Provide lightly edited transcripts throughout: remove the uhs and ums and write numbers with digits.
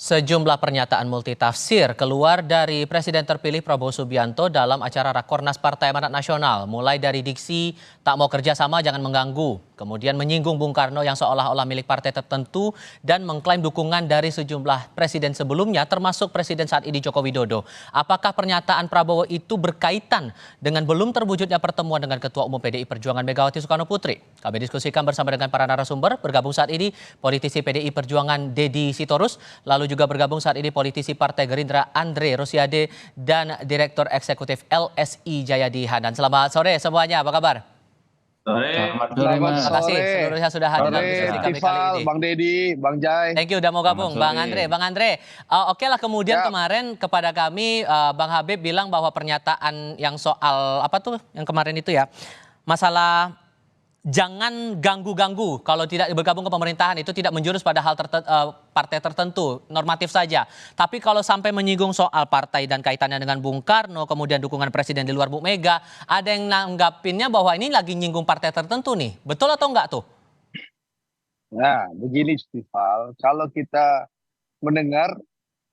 Sejumlah pernyataan multitafsir keluar dari Presiden terpilih Prabowo Subianto dalam acara Rakornas Partai Amanat Nasional. Mulai dari diksi, tak mau kerjasama jangan mengganggu. Kemudian menyinggung Bung Karno yang seolah-olah milik partai tertentu dan mengklaim dukungan dari sejumlah presiden sebelumnya termasuk Presiden saat ini Joko Widodo. Apakah pernyataan Prabowo itu berkaitan dengan belum terwujudnya pertemuan dengan Ketua Umum PDI Perjuangan Megawati Soekarno Putri? Kami diskusikan bersama dengan para narasumber. Bergabung saat ini politisi PDI Perjuangan Deddy Sitorus, lalu juga bergabung saat ini politisi Partai Gerindra Andre Rosiade dan Direktur Eksekutif LSI Jayadi Hanan. Selamat sore semuanya, apa kabar? Sore. Selamat sore, Mas. Terima kasih seluruhnya sudah hadir dalam diskusi kami kali ini. Bang Deddy, Bang Jai. Thank you udah mau gabung, Bang Andre. Bang Andre, oke lah kemudian kemarin kepada kami Bang Habib bilang bahwa pernyataan yang soal apa tuh yang kemarin itu ya, masalah jangan ganggu-ganggu kalau tidak bergabung ke pemerintahan itu tidak menjurus pada hal partai tertentu, normatif saja. Tapi kalau sampai menyinggung soal partai dan kaitannya dengan Bung Karno, kemudian dukungan presiden di luar Bu Mega, ada yang nanggapinnya bahwa ini lagi nyinggung partai tertentu nih. Betul atau enggak tuh? Nah, begini Stifal, kalau kita mendengar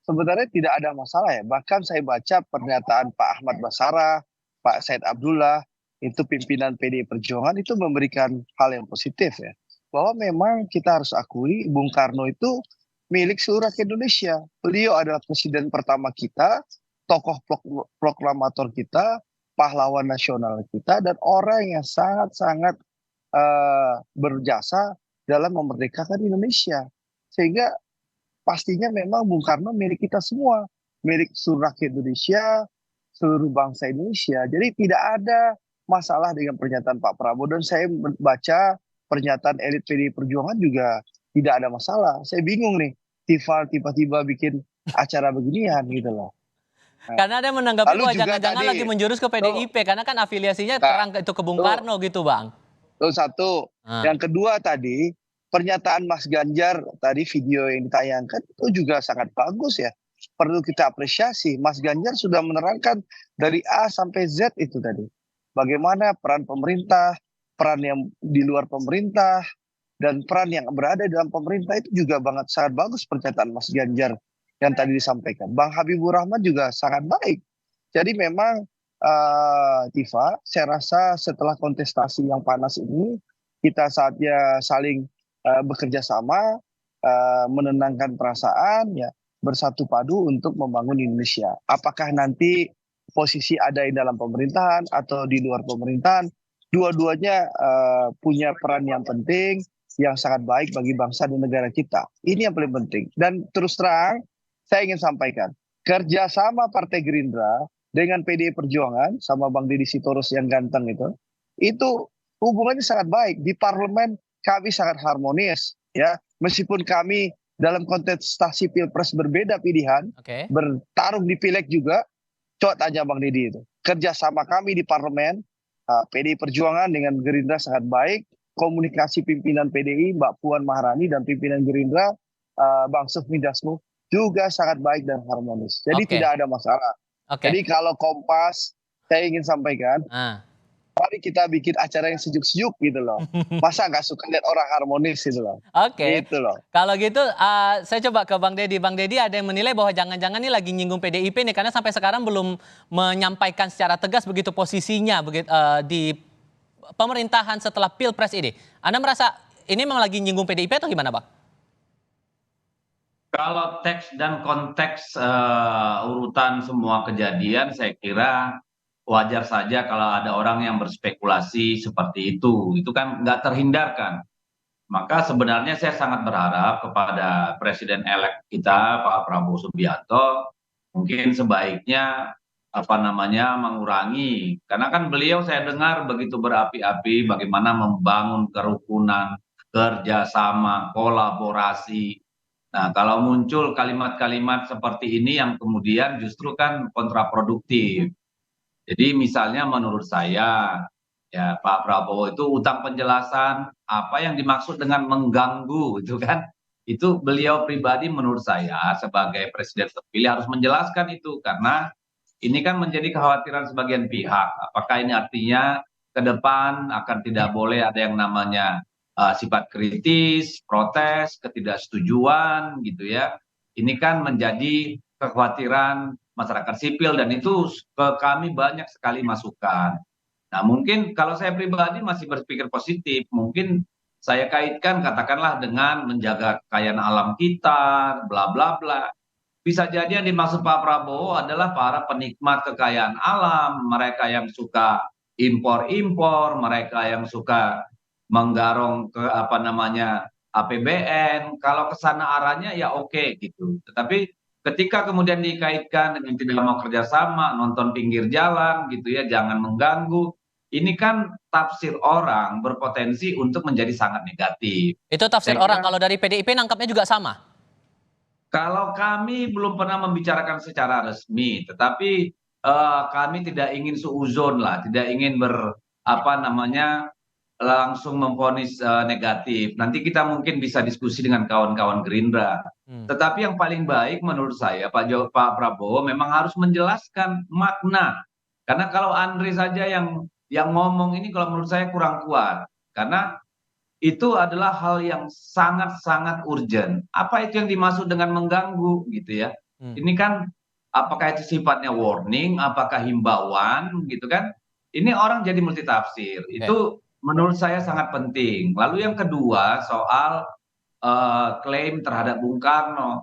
sebenarnya tidak ada masalah ya. Bahkan saya baca pernyataan Pak Ahmad Basarah, Pak Said Abdullah, itu pimpinan PDI Perjuangan itu memberikan hal yang positif ya. Bahwa memang kita harus akui Bung Karno itu milik seluruh rakyat Indonesia. Beliau adalah presiden pertama kita, tokoh proklamator kita, pahlawan nasional kita, dan orang yang sangat-sangat berjasa dalam memerdekakan Indonesia. Sehingga pastinya memang Bung Karno milik kita semua, milik seluruh rakyat Indonesia, seluruh bangsa Indonesia. Jadi tidak ada masalah dengan pernyataan Pak Prabowo, dan saya baca pernyataan elit PDI Perjuangan juga tidak ada masalah. Saya bingung nih, tiba-tiba bikin acara beginian gitu loh. Karena ada yang menanggapi bahwa jangan-jangan lagi menjurus ke PDIP, karena kan afiliasinya terang itu ke Bung Karno gitu, Bang. Itu satu. Yang kedua tadi, pernyataan Mas Ganjar tadi, video yang ditayangkan itu juga sangat bagus ya. Perlu kita apresiasi. Mas Ganjar sudah menerangkan dari A sampai Z itu tadi. Bagaimana peran pemerintah, peran yang di luar pemerintah, dan peran yang berada dalam pemerintah itu juga sangat bagus pernyataan Mas Ganjar yang tadi disampaikan. Bang Habibur Rahman juga sangat baik. Jadi memang Tifa, saya rasa setelah kontestasi yang panas ini, kita saatnya saling bekerja sama, menenangkan perasaan, ya bersatu padu untuk membangun Indonesia. Apakah nanti posisi ada di dalam pemerintahan atau di luar pemerintahan, dua-duanya punya peran yang penting, yang sangat baik bagi bangsa dan negara kita. Ini yang paling penting. Dan terus terang, saya ingin sampaikan, kerjasama Partai Gerindra dengan PDI Perjuangan, sama Bang Deddy Sitorus yang ganteng itu hubungannya sangat baik. Di parlemen kami sangat harmonis, ya. Meskipun kami dalam kontestasi pilpres berbeda pilihan, bertarung di pileg juga, coba tanya Bang Deddy itu. Kerjasama kami di parlemen, PDI Perjuangan dengan Gerindra sangat baik. Komunikasi pimpinan PDI, Mbak Puan Maharani, dan pimpinan Gerindra, Bang Sufmi Dasko, juga sangat baik dan harmonis. Jadi tidak ada masalah. Jadi kalau Kompas, saya ingin sampaikan, mari kita bikin acara yang sejuk-sejuk gitu loh. Masa nggak suka lihat orang harmonis gitu loh. Gitu loh. Kalau gitu saya coba ke Bang Deddy. Bang Deddy, ada yang menilai bahwa jangan-jangan ini lagi nyinggung PDIP nih, karena sampai sekarang belum menyampaikan secara tegas begitu posisinya di pemerintahan setelah Pilpres ini. Anda merasa ini memang lagi nyinggung PDIP atau gimana, Bang? Kalau teks dan konteks urutan semua kejadian, saya kira wajar saja kalau ada orang yang berspekulasi seperti itu. Itu kan nggak terhindarkan. Maka sebenarnya saya sangat berharap kepada Presiden-elek kita, Pak Prabowo Subianto, mungkin sebaiknya mengurangi. Karena kan beliau saya dengar begitu berapi-api bagaimana membangun kerukunan, kerjasama, kolaborasi. Nah, kalau muncul kalimat-kalimat seperti ini yang kemudian justru kan kontraproduktif. Jadi misalnya menurut saya, ya Pak Prabowo itu utang penjelasan apa yang dimaksud dengan mengganggu itu kan. Itu beliau pribadi menurut saya sebagai presiden terpilih harus menjelaskan itu. Karena ini kan menjadi kekhawatiran sebagian pihak. Apakah ini artinya ke depan akan tidak boleh ada yang namanya sifat kritis, protes, ketidaksetujuan gitu ya. Ini kan menjadi kekhawatiran masyarakat sipil dan itu ke kami banyak sekali masukan. Nah, mungkin kalau saya pribadi masih berpikir positif, mungkin saya kaitkan katakanlah dengan menjaga kekayaan alam kita, bla bla bla. Bisa jadi yang dimaksud Pak Prabowo adalah para penikmat kekayaan alam, mereka yang suka impor-impor, mereka yang suka menggarong ke apa namanya APBN. Kalau ke sana arahnya ya oke gitu. Tetapi ketika kemudian dikaitkan dengan tidak mau kerjasama, nonton pinggir jalan gitu ya, jangan mengganggu. Ini kan tafsir orang berpotensi untuk menjadi sangat negatif. Itu tafsir Saya orang. kira Kalau dari PDIP nangkapnya juga sama. kalau kami belum pernah membicarakan secara resmi, tetapi kami tidak ingin suuzon lah, tidak ingin apa namanya langsung memvonis negatif. Nanti kita mungkin bisa diskusi dengan kawan-kawan Gerindra. Hmm. Tetapi yang paling baik menurut saya Pak Prabowo memang harus menjelaskan makna. Karena kalau Andre saja yang ngomong ini kalau menurut saya kurang kuat. Karena itu adalah hal yang sangat-sangat urgent. Apa itu yang dimaksud dengan mengganggu gitu ya? Hmm. Ini kan apakah itu sifatnya warning, apakah himbauan gitu kan? Ini orang jadi multitafsir. Oke. Itu menurut saya sangat penting. Lalu yang kedua soal klaim terhadap Bung Karno.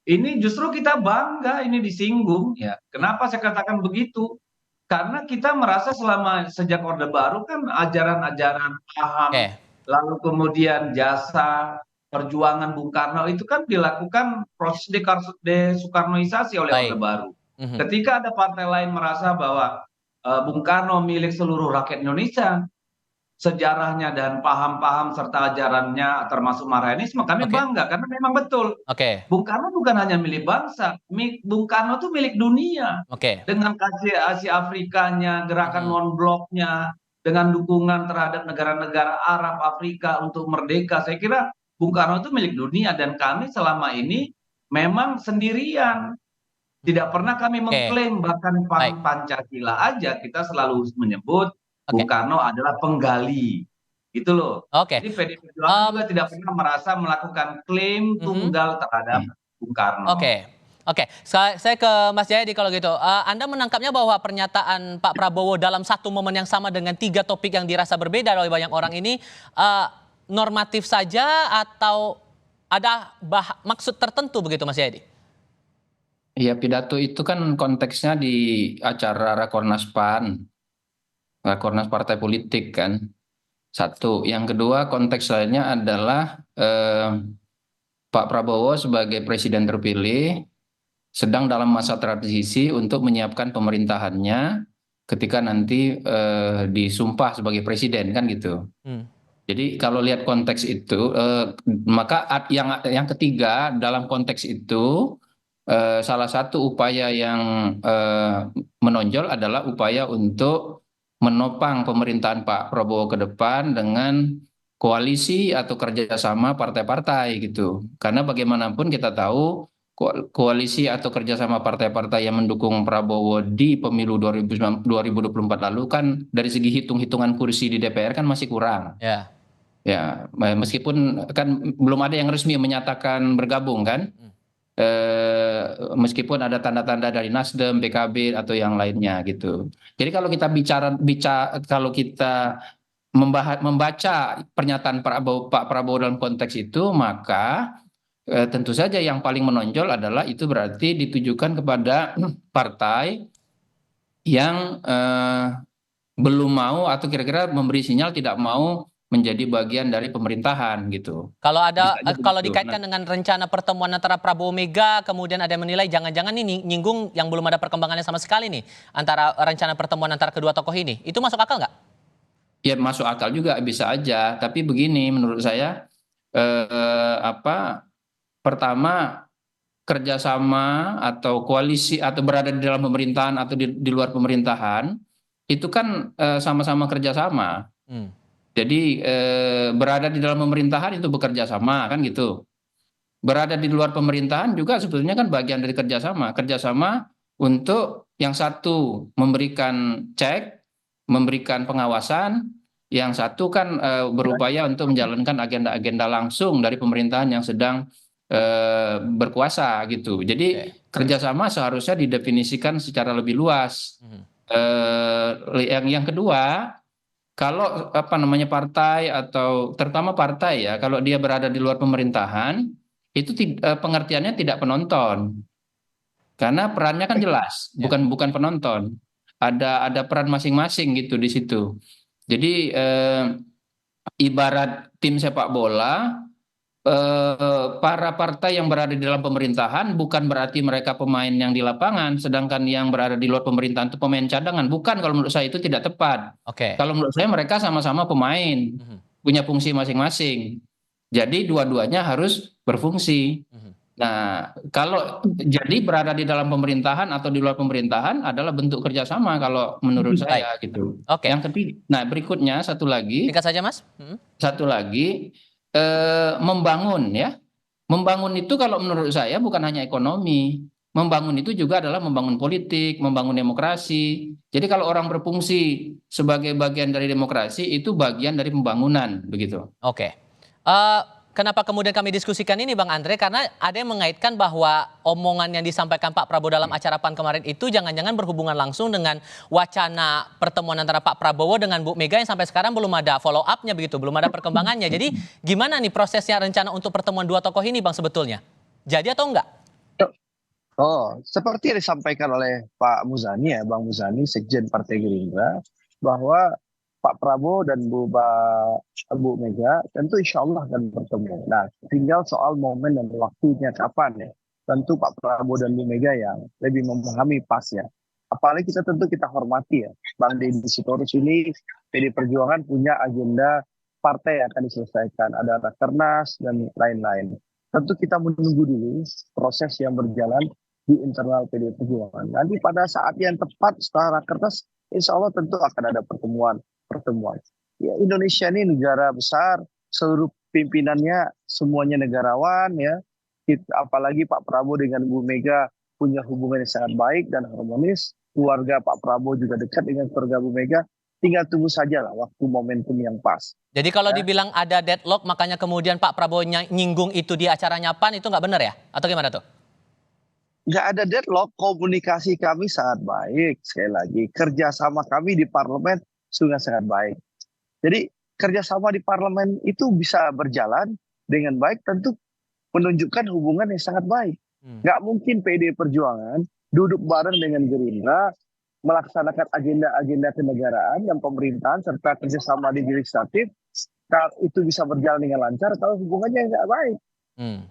Ini justru kita bangga ini disinggung ya. Kenapa saya katakan begitu? Karena kita merasa selama sejak Orde Baru kan ajaran-ajaran paham, Oke. lalu kemudian jasa perjuangan Bung Karno itu kan dilakukan proses desoekarnoisasi oleh Orde Baik. Baru. Mhm. Ketika ada partai lain merasa bahwa Bung Karno milik seluruh rakyat Indonesia, sejarahnya dan paham-paham serta ajarannya termasuk Marxisme, kami Oke. bangga karena memang betul. Oke. Bung Karno bukan hanya milik bangsa, Bung Karno itu milik dunia. Oke. Dengan kajian Asia Afrikanya, gerakan Mhm. non-bloknya, dengan dukungan terhadap negara-negara Arab, Afrika untuk merdeka, saya kira Bung Karno itu milik dunia dan kami selama ini memang sendirian. Tidak pernah kami Oke. mengklaim, bahkan Baik. Pancasila aja kita selalu menyebut Oke. Bung Karno adalah penggali. Gitu loh. Oke. Jadi PDI Perjuangan juga tidak pernah merasa melakukan klaim Mhm. tunggal terhadap Bung Karno. Oke. Oke, saya ke Mas Jayadi kalau gitu. Anda menangkapnya bahwa pernyataan Pak Prabowo dalam satu momen yang sama dengan 3 topik yang dirasa berbeda oleh banyak orang ini normatif saja atau ada maksud tertentu begitu Mas Jayadi? Iya, pidato itu kan konteksnya di acara Rakornas PAN, Rakornas Partai Politik kan. Satu. Yang kedua konteks lainnya adalah Pak Prabowo sebagai presiden terpilih sedang dalam masa transisi untuk menyiapkan pemerintahannya ketika nanti disumpah sebagai presiden kan gitu. Jadi kalau lihat konteks itu, maka yang ketiga dalam konteks itu salah satu upaya yang menonjol adalah upaya untuk menopang pemerintahan Pak Prabowo ke depan dengan koalisi atau kerjasama partai-partai gitu. Karena bagaimanapun kita tahu koalisi atau kerjasama partai-partai yang mendukung Prabowo di pemilu 2024 lalu kan dari segi hitung-hitungan kursi di DPR kan masih kurang. Ya. Ya, meskipun kan belum ada yang resmi menyatakan bergabung kan. Meskipun ada tanda-tanda dari Nasdem, PKB atau yang lainnya gitu. Jadi kalau kita kalau kita membaca pernyataan Pak Prabowo dalam konteks itu, maka tentu saja yang paling menonjol adalah itu berarti ditujukan kepada partai yang belum mau atau kira-kira memberi sinyal tidak mau menjadi bagian dari pemerintahan gitu. Kalau dikaitkan dengan rencana pertemuan antara Prabowo Mega, kemudian ada yang menilai jangan-jangan ini nyinggung yang belum ada perkembangannya sama sekali nih antara rencana pertemuan antara kedua tokoh ini. Itu masuk akal nggak? Ya masuk akal juga bisa aja. Tapi begini menurut saya pertama kerjasama atau koalisi atau berada di dalam pemerintahan atau di luar pemerintahan itu kan sama-sama kerjasama. Jadi berada di dalam pemerintahan itu bekerja sama kan gitu. Berada di luar pemerintahan juga sebetulnya kan bagian dari kerjasama. Kerjasama untuk yang satu memberikan cek, memberikan pengawasan, yang satu kan berupaya untuk menjalankan agenda-agenda langsung dari pemerintahan yang sedang berkuasa gitu. Jadi kerjasama seharusnya didefinisikan secara lebih luas. Yang kedua, kalau apa namanya partai atau terutama partai ya, kalau dia berada di luar pemerintahan, itu pengertiannya tidak penonton, karena perannya kan jelas, bukan bukan penonton. Ada peran masing-masing gitu di situ. Jadi ibarat tim sepak bola, para partai yang berada di dalam pemerintahan bukan berarti mereka pemain yang di lapangan, sedangkan yang berada di luar pemerintahan itu pemain cadangan. Bukan, kalau menurut saya itu tidak tepat. Oke. Kalau menurut saya mereka sama-sama pemain, punya fungsi masing-masing. Jadi dua-duanya harus berfungsi. Nah, kalau jadi berada di dalam pemerintahan atau di luar pemerintahan adalah bentuk kerjasama kalau menurut saya gitu. Oke. Yang ketiga, nah berikutnya satu lagi. Singkat saja, Mas. Satu lagi, membangun ya. Membangun itu kalau menurut saya bukan hanya ekonomi. Membangun itu juga adalah membangun politik, membangun demokrasi. Jadi kalau orang berfungsi sebagai bagian dari demokrasi itu bagian dari pembangunan begitu. Oke. Kenapa kemudian kami diskusikan ini Bang Andre? Karena ada yang mengaitkan bahwa omongan yang disampaikan Pak Prabowo dalam acara PAN kemarin itu jangan-jangan berhubungan langsung dengan wacana pertemuan antara Pak Prabowo dengan Bu Mega yang sampai sekarang belum ada follow up-nya begitu, belum ada perkembangannya. Jadi gimana nih prosesnya rencana untuk pertemuan dua tokoh ini Bang sebetulnya? Jadi atau enggak? Oh, seperti yang disampaikan oleh Pak Muzani ya, Bang Muzani, Sekjen Partai Gerindra, bahwa Pak Prabowo dan Bu Mega tentu insya Allah akan bertemu. Nah, tinggal soal momen dan waktunya kapan ya. Tentu Pak Prabowo dan Bu Mega yang lebih memahami pasnya. Apalagi kita hormati ya, Bang Deddy Sitorus ini PD Perjuangan punya agenda partai yang akan diselesaikan. Ada rakernas dan lain-lain. Tentu kita menunggu dulu proses yang berjalan di internal PD Perjuangan. Nanti pada saat yang tepat setelah rakernas, insya Allah tentu akan ada pertemuan. Ya, Indonesia ini negara besar, seluruh pimpinannya semuanya negarawan ya. Apalagi Pak Prabowo dengan Bu Mega punya hubungan yang sangat baik dan harmonis. Keluarga Pak Prabowo juga dekat dengan keluarga Bu Mega. Tinggal tunggu saja lah waktu momentum yang pas. Jadi kalau dibilang ada deadlock, makanya kemudian Pak Prabowo nyinggung itu di acaranya PAN, itu nggak benar ya? Atau gimana tuh? Nggak ada deadlock, komunikasi kami sangat baik. Sekali lagi, kerjasama kami di parlemen sudah sangat baik. Jadi kerjasama di parlemen itu bisa berjalan dengan baik, tentu menunjukkan hubungan yang sangat baik. Nggak mungkin PD Perjuangan duduk bareng dengan Gerindra, melaksanakan agenda-agenda kenegaraan dan pemerintahan serta kerjasama di legislatif, kalau itu bisa berjalan dengan lancar kalau hubungannya nggak baik.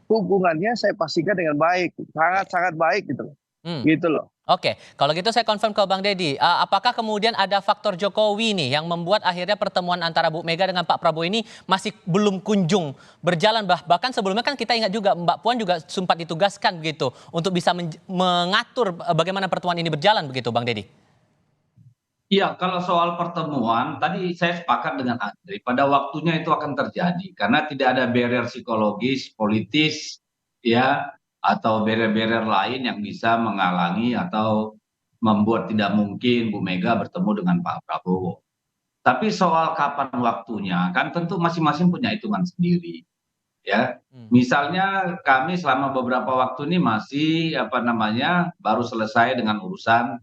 Hubungannya saya pastikan dengan baik, sangat-sangat baik gitu. Gitu loh. Oke, kalau gitu saya confirm ke Bang Deddy, apakah kemudian ada faktor Jokowi nih yang membuat akhirnya pertemuan antara Bu Mega dengan Pak Prabowo ini masih belum kunjung berjalan, bahkan sebelumnya kan kita ingat juga Mbak Puan juga sempat ditugaskan begitu untuk bisa mengatur bagaimana pertemuan ini berjalan begitu Bang Deddy? Iya, kalau soal pertemuan, tadi saya sepakat dengan Andre, pada waktunya itu akan terjadi, karena tidak ada barrier psikologis, politis, ya, atau barrier-barrier lain yang bisa menghalangi atau membuat tidak mungkin Bu Mega bertemu dengan Pak Prabowo. Tapi soal kapan waktunya, kan tentu masing-masing punya hitungan sendiri, ya. Misalnya kami selama beberapa waktu ini masih baru selesai dengan urusan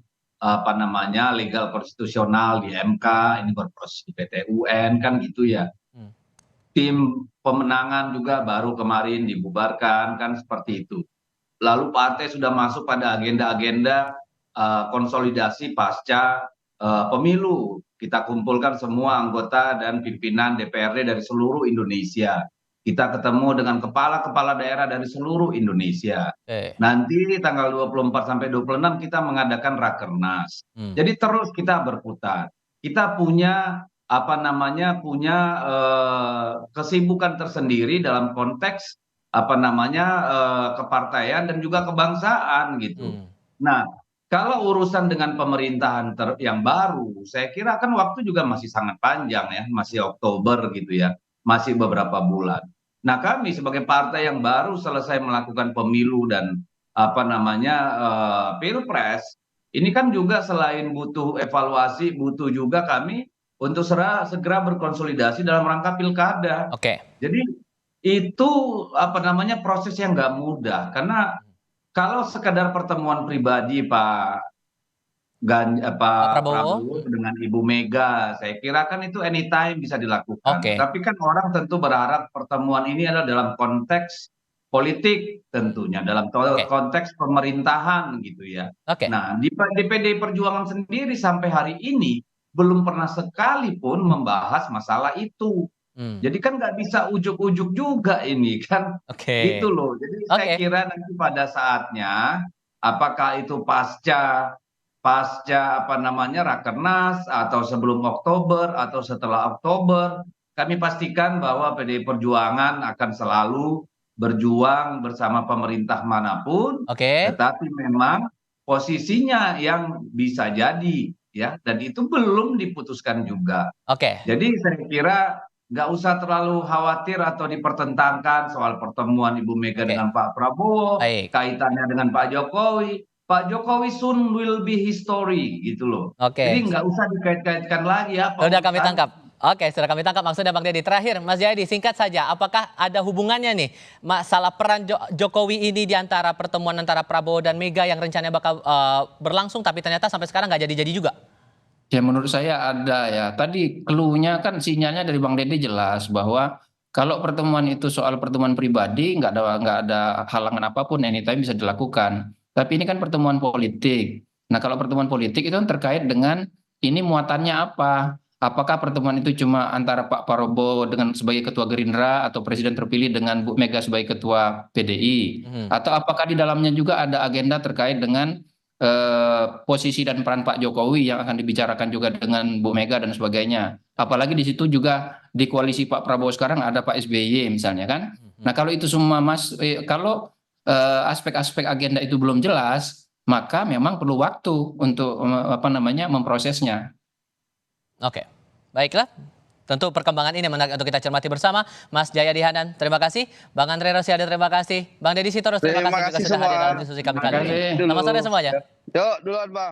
legal konstitusional di MK, ini berproses di PT UN kan gitu ya. Tim pemenangan juga baru kemarin dibubarkan kan seperti itu. Lalu partai sudah masuk pada agenda-agenda konsolidasi pasca pemilu. Kita kumpulkan semua anggota dan pimpinan DPRD dari seluruh Indonesia. Kita ketemu dengan kepala-kepala daerah dari seluruh Indonesia. Nanti tanggal 24 sampai 26 kita mengadakan rakernas. Jadi terus kita berputar. Kita punya kesibukan tersendiri dalam konteks kepartaian dan juga kebangsaan gitu. Nah, kalau urusan dengan pemerintahan yang baru, saya kira kan waktu juga masih sangat panjang ya, masih Oktober gitu ya, masih beberapa bulan. Nah, kami sebagai partai yang baru selesai melakukan pemilu dan pilpres, ini kan juga selain butuh evaluasi, butuh juga kami untuk segera berkonsolidasi dalam rangka pilkada. Oke. Jadi itu proses yang nggak mudah karena kalau sekadar pertemuan pribadi Pak Pak Prabowo? Prabowo dengan Ibu Mega, saya kira kan itu anytime bisa dilakukan. Oke, Tapi kan orang tentu berharap pertemuan ini adalah dalam konteks politik tentunya, dalam oke, konteks pemerintahan gitu ya. oke. Nah, di PDI Perjuangan sendiri sampai hari ini belum pernah sekalipun membahas masalah itu. Hmm, Jadi kan nggak bisa ujuk-ujuk juga ini kan, oke, gitu loh. Jadi saya oke, kira nanti pada saatnya, apakah itu pasca pasca Rakernas atau sebelum Oktober atau setelah Oktober, kami pastikan bahwa PDI Perjuangan akan selalu berjuang bersama pemerintah manapun, oke, tetapi memang posisinya yang bisa jadi ya, dan itu belum diputuskan juga. oke, Jadi saya kira nggak usah terlalu khawatir atau dipertentangkan soal pertemuan Ibu Mega oke. dengan Pak Prabowo, Baik, kaitannya dengan Pak Jokowi. Pak Jokowi soon will be history gitu loh. oke. Jadi nggak usah dikait-kaitkan lagi apa Sudah kami urusan. tangkap. Oke, sudah kami tangkap maksudnya Bang Deddy. Terakhir, Mas Jayadi, singkat saja, apakah ada hubungannya nih masalah peran Jokowi ini di antara pertemuan antara Prabowo dan Mega yang rencananya bakal berlangsung, tapi ternyata sampai sekarang nggak jadi-jadi juga? Ya menurut saya ada ya. Tadi clue-nya kan sinyalnya dari Bang Dede jelas bahwa kalau pertemuan itu soal pertemuan pribadi nggak ada halangan apapun anytime bisa dilakukan. Tapi ini kan pertemuan politik. Nah kalau pertemuan politik itu kan terkait dengan ini muatannya apa? Apakah pertemuan itu cuma antara Pak Prabowo dengan sebagai ketua Gerindra atau presiden terpilih dengan Bu Mega sebagai ketua PDI? Mhm. Atau apakah di dalamnya juga ada agenda terkait dengan posisi dan peran Pak Jokowi yang akan dibicarakan juga dengan Bu Mega dan sebagainya. Apalagi di situ juga di koalisi Pak Prabowo sekarang ada Pak SBY misalnya kan. Nah Mhm. kalau itu semua kalau aspek-aspek agenda itu belum jelas, maka memang perlu waktu untuk memprosesnya. Oke, baiklah. Tentu perkembangan ini menarik untuk kita cermati bersama. Mas Jayadi Hanan, terima kasih. Bang Andre Rosiade, terima kasih. Bang Deddy Sitorus, terima Terima kasih juga kasih sudah hadir semua. dalam diskusi kami Terima kali ini. kasih. Selamat sore Dulu. semuanya. Yuk, duluan Bang.